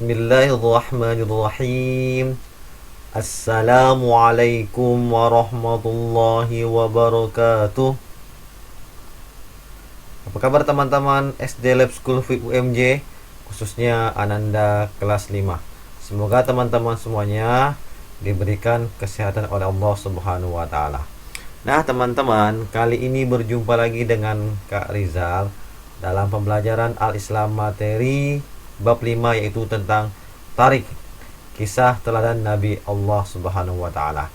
Bismillahirrahmanirrahim. Assalamualaikum warahmatullahi wabarakatuh. Apa kabar teman-teman SD Lab School Fit UMJ, khususnya Ananda kelas 5. Semoga teman-teman semuanya diberikan kesehatan oleh Allah Subhanahu wa taala. Nah, teman-teman, kali ini berjumpa lagi dengan Kak Rizal dalam pembelajaran Al-Islam materi bab 5, yaitu tentang tarik, kisah teladan Nabi Allah Subhanahu wa taala.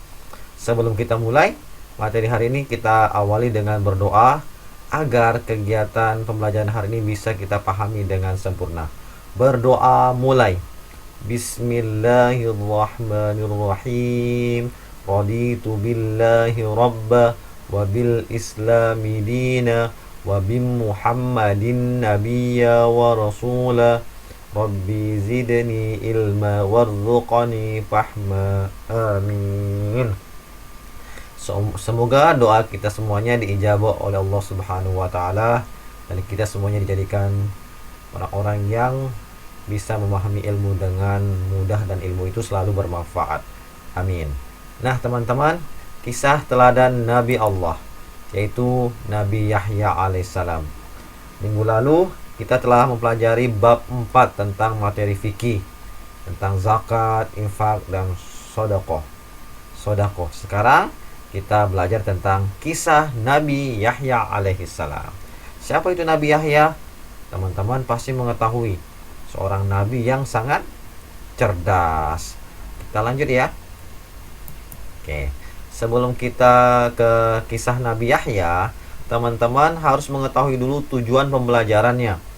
Sebelum kita mulai materi hari ini, kita awali dengan berdoa agar kegiatan pembelajaran hari ini bisa kita pahami dengan sempurna. Berdoa mulai. Bismillahirrahmanirrahim. Raditu billahi rabba wa bil islami dina wa bin muhammadin nabiyya wa rasula. Rabbi zidni ilma warzuqni fahma. Amin. Semoga doa kita semuanya diijabah oleh Allah Subhanahu wa taala dan kita semuanya dijadikan orang-orang yang bisa memahami ilmu dengan mudah dan ilmu itu selalu bermanfaat. Amin. Nah, teman-teman, kisah teladan Nabi Allah, yaitu Nabi Yahya alaihissalam. Minggu lalu kita telah mempelajari bab 4 tentang materi fikih, tentang zakat, infak, dan sodakoh. Sekarang kita belajar tentang kisah Nabi Yahya alaihissalam. Siapa itu Nabi Yahya? Teman-teman pasti mengetahui, seorang nabi yang sangat cerdas. Kita lanjut ya. Oke, sebelum kita ke kisah Nabi Yahya, teman-teman harus mengetahui dulu tujuan pembelajarannya.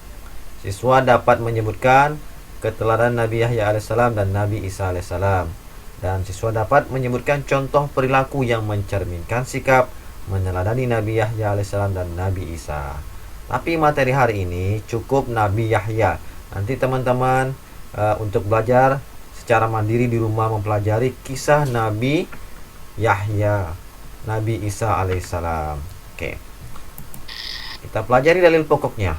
Siswa dapat menyebutkan keteladanan Nabi Yahya alaihissalam dan Nabi Isa alaihissalam. Dan siswa dapat menyebutkan contoh perilaku yang mencerminkan sikap meneladani Nabi Yahya alaihissalam dan Nabi Isa. Tapi materi hari ini cukup Nabi Yahya. Nanti teman-teman untuk belajar secara mandiri di rumah mempelajari kisah Nabi Yahya, Nabi Isa alaihissalam. Oke. Kita pelajari dalil pokoknya.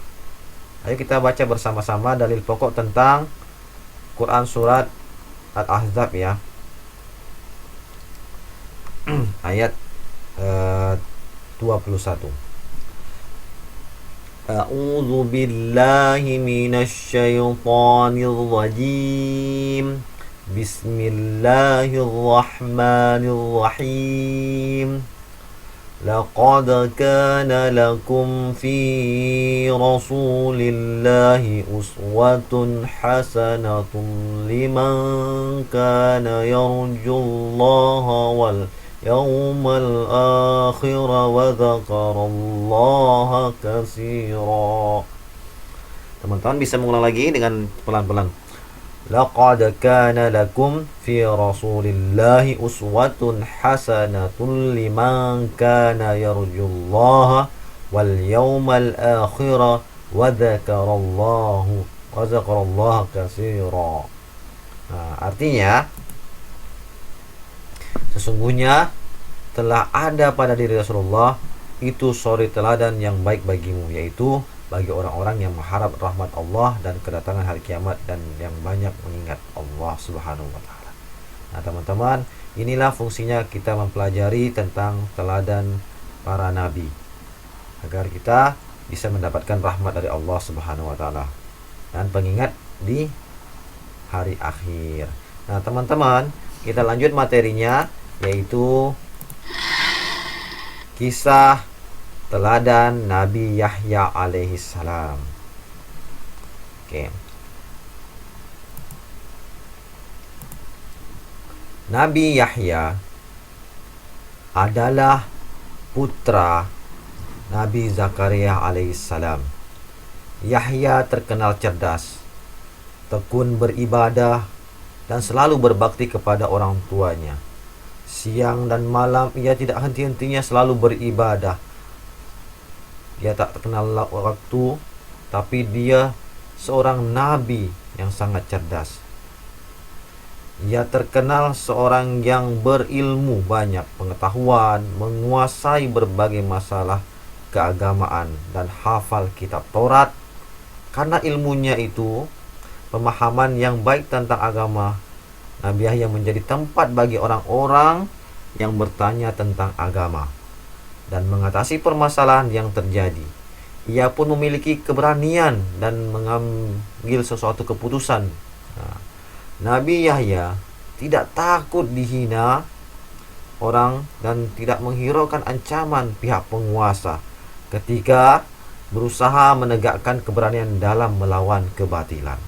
Ayo kita baca bersama-sama dalil pokok tentang Quran surat Al-Ahzab ya. Ayat 21. A'udzu billahi minasy syaithanir rajim. Bismillahirrahmanirrahim. Laqad kana lakum fi rasulillahi uswatun hasanatun liman kana yarjullaha wal yawmal akhir wa dzakarallaha katsira. Teman-teman bisa mengulang lagi dengan pelan-pelan. Laqad kana lakum fi rasulillahi uswatun hasanatun liman kana yarjullaha wal yawmal akhir wa dzakarallaha katsira. Nah, artinya sesungguhnya telah ada pada diri Rasulullah itu suri teladan yang baik bagimu, yaitu bagi orang-orang yang mengharap rahmat Allah dan kedatangan hari kiamat dan yang banyak mengingat Allah Subhanahu wa taala. Nah, teman-teman, inilah fungsinya kita mempelajari tentang teladan para nabi agar kita bisa mendapatkan rahmat dari Allah Subhanahu wa taala dan pengingat di hari akhir. Nah, teman-teman, kita lanjut materinya, yaitu kisah teladan Nabi Yahya alaihissalam. Oke. Nabi Yahya adalah putra Nabi Zakaria alaihissalam. Yahya terkenal cerdas, tekun beribadah, dan selalu berbakti kepada orang tuanya. Siang dan malam ia tidak henti-hentinya selalu beribadah. Dia tak terkenal waktu, tapi dia seorang nabi yang sangat cerdas. Ia terkenal seorang yang berilmu banyak pengetahuan, menguasai berbagai masalah keagamaan, dan hafal kitab Taurat. Karena ilmunya itu, pemahaman yang baik tentang agama, Nabi Yahya menjadi tempat bagi orang-orang yang bertanya tentang agama dan mengatasi permasalahan yang terjadi. Ia pun memiliki keberanian dan mengambil sesuatu keputusan. Nah, Nabi Yahya tidak takut dihina orang dan tidak menghiraukan ancaman pihak penguasa ketika berusaha menegakkan keberanian dalam melawan kebatilan.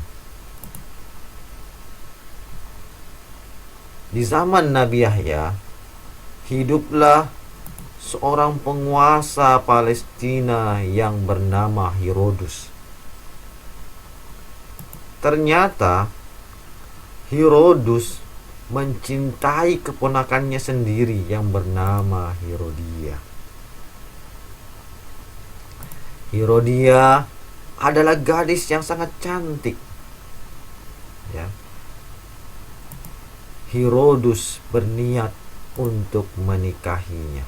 Di zaman Nabi Yahya, hiduplah seorang penguasa Palestina yang bernama Herodus. Ternyata Herodus mencintai keponakannya sendiri yang bernama Herodia. Herodia adalah gadis yang sangat cantik. Ya. Herodus berniat untuk menikahinya.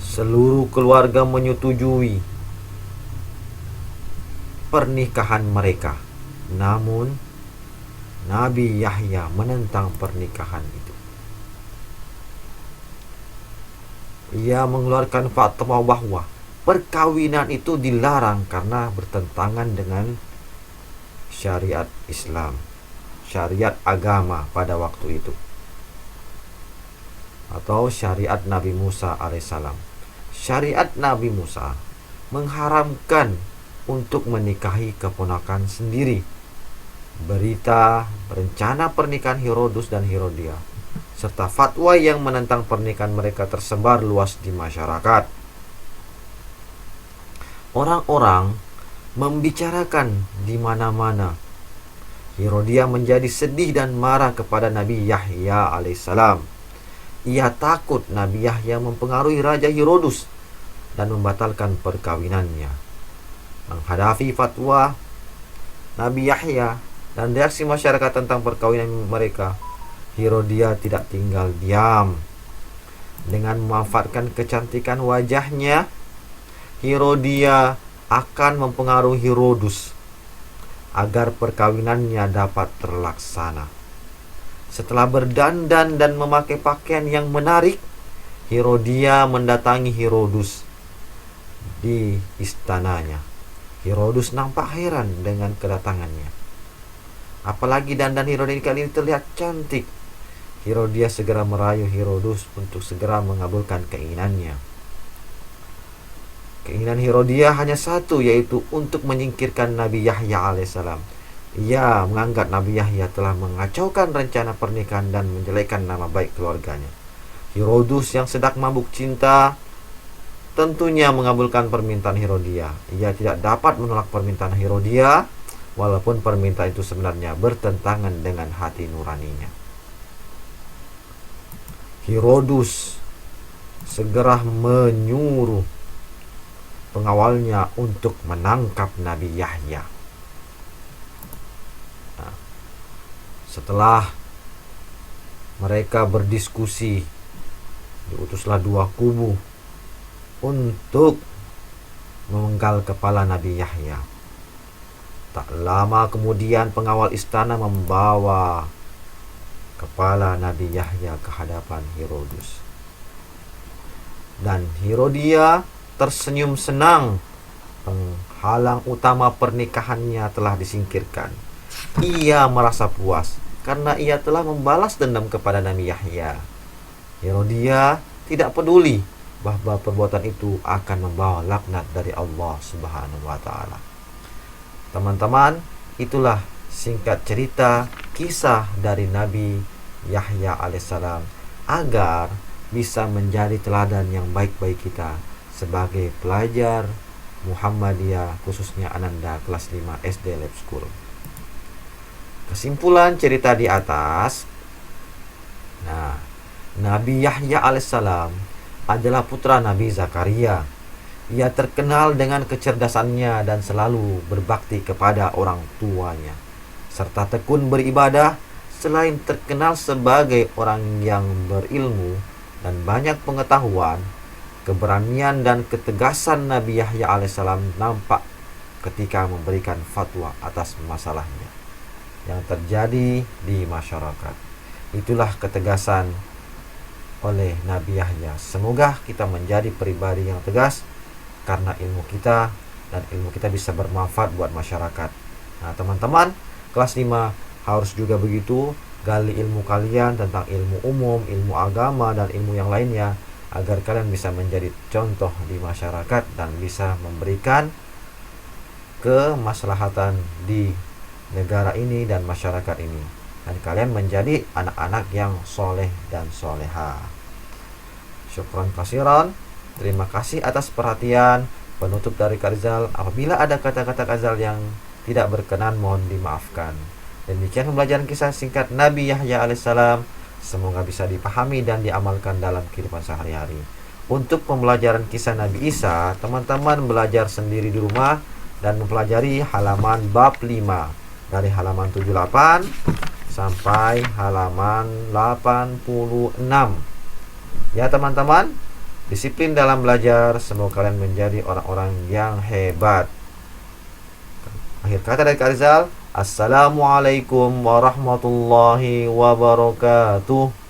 Seluruh keluarga menyetujui pernikahan mereka. Namun Nabi Yahya menentang pernikahan itu. Ia mengeluarkan fatwa bahwa perkawinan itu dilarang karena bertentangan dengan syariat Islam, syariat agama pada waktu itu, atau syariat Nabi Musa alaihissalam. Syariat Nabi Musa mengharamkan untuk menikahi keponakan sendiri. Berita rencana pernikahan Herodus dan Herodia serta fatwa yang menentang pernikahan mereka tersebar luas di masyarakat. Orang-orang membicarakan di mana-mana. Herodia menjadi sedih dan marah kepada Nabi Yahya alaihissalam. Ia takut Nabi Yahya mempengaruhi Raja Herodus dan membatalkan perkawinannya. Menghadapi fatwa Nabi Yahya dan reaksi masyarakat tentang perkawinan mereka, Herodia tidak tinggal diam. Dengan memanfaatkan kecantikan wajahnya, Herodia akan mempengaruhi Herodus agar perkawinannya dapat terlaksana. Setelah berdandan dan memakai pakaian yang menarik, Herodia mendatangi Herodus di istananya. Herodus nampak heran dengan kedatangannya. Apalagi dandan Herodia kali ini terlihat cantik. Herodia segera merayu Herodus untuk segera mengabulkan keinginannya. Keinginan Herodia hanya satu, yaitu untuk menyingkirkan Nabi Yahya alaihissalam. Ia menganggap Nabi Yahya telah mengacaukan rencana pernikahan dan menjelekkan nama baik keluarganya. Herodus yang sedang mabuk cinta tentunya mengabulkan permintaan Herodia. Ia tidak dapat menolak permintaan Herodia, walaupun permintaan itu sebenarnya bertentangan dengan hati nuraninya. Herodus segera menyuruh pengawalnya untuk menangkap Nabi Yahya. Nah, setelah mereka berdiskusi, diutuslah dua kubu untuk memenggal kepala Nabi Yahya. Tak lama kemudian pengawal istana membawa kepala Nabi Yahya ke hadapan Herodus. Dan Herodia tersenyum senang. Penghalang utama pernikahannya telah disingkirkan. Ia merasa puas karena ia telah membalas dendam kepada Nabi Yahya. Herodia tidak peduli bahwa perbuatan itu akan membawa laknat dari Allah Subhanahu wa taala. Teman-teman, itulah singkat cerita kisah dari Nabi Yahya alaihissalam agar bisa menjadi teladan yang baik bagi kita sebagai pelajar Muhammadiyah, khususnya Ananda kelas 5 SD Lab School. Kesimpulan cerita di atas. Nah, Nabi Yahya alaihissalam adalah putra Nabi Zakaria. Ia terkenal dengan kecerdasannya dan selalu berbakti kepada orang tuanya, serta tekun beribadah. Selain terkenal sebagai orang yang berilmu dan banyak pengetahuan, keberanian dan ketegasan Nabi Yahya alaihissalam nampak ketika memberikan fatwa atas masalahnya yang terjadi di masyarakat. Itulah ketegasan oleh Nabi Yahya. Semoga kita menjadi pribadi yang tegas karena ilmu kita, dan ilmu kita bisa bermanfaat buat masyarakat. Nah teman-teman, kelas 5 harus juga begitu, gali ilmu kalian tentang ilmu umum, ilmu agama, dan ilmu yang lainnya, agar kalian bisa menjadi contoh di masyarakat dan bisa memberikan kemaslahatan di negara ini dan masyarakat ini, dan kalian menjadi anak-anak yang soleh dan soleha. Syukran kasiran. Terima kasih atas perhatian. Penutup dari Kak Rizal, apabila ada kata-kata Kak Rizal yang tidak berkenan, mohon dimaafkan. Demikian pembelajaran kisah singkat Nabi Yahya alaihissalam. Semoga bisa dipahami dan diamalkan dalam kehidupan sehari-hari. Untuk pembelajaran kisah Nabi Isa, teman-teman belajar sendiri di rumah dan mempelajari halaman bab 5 dari halaman 78 sampai halaman 86. Ya teman-teman, disiplin dalam belajar. Semoga kalian menjadi orang-orang yang hebat. Akhir kata dari Kak Rizal, Assalamualaikum warahmatullahi wabarakatuh.